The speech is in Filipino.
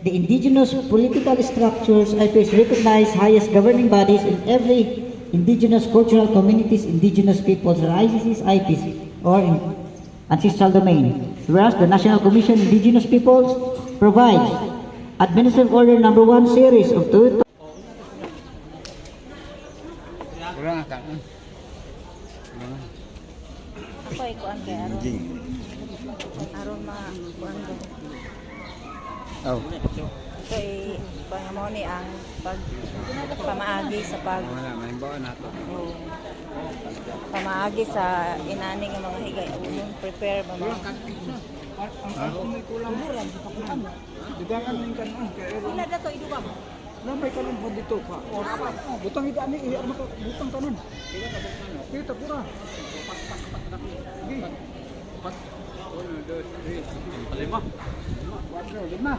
the indigenous political structures, IPs recognize highest governing bodies in every indigenous cultural communities, indigenous peoples, or IPs, or in ancestral domain. Whereas the National Commission on Indigenous Peoples provides Administrative Order Number 1 Series of 2. Ako ikuan kay aron kuan do. Oh. Ito mo ni ang pamaagi sa pamaagi sa inani nga mga higay unong prepare ba mga Digangan ning kanon kay Ila dato iduwag. lamay kanon po dito pa. Butang ida ani iya maka butang kanon. Kita pura. Sige. 1 2 3 5 lima.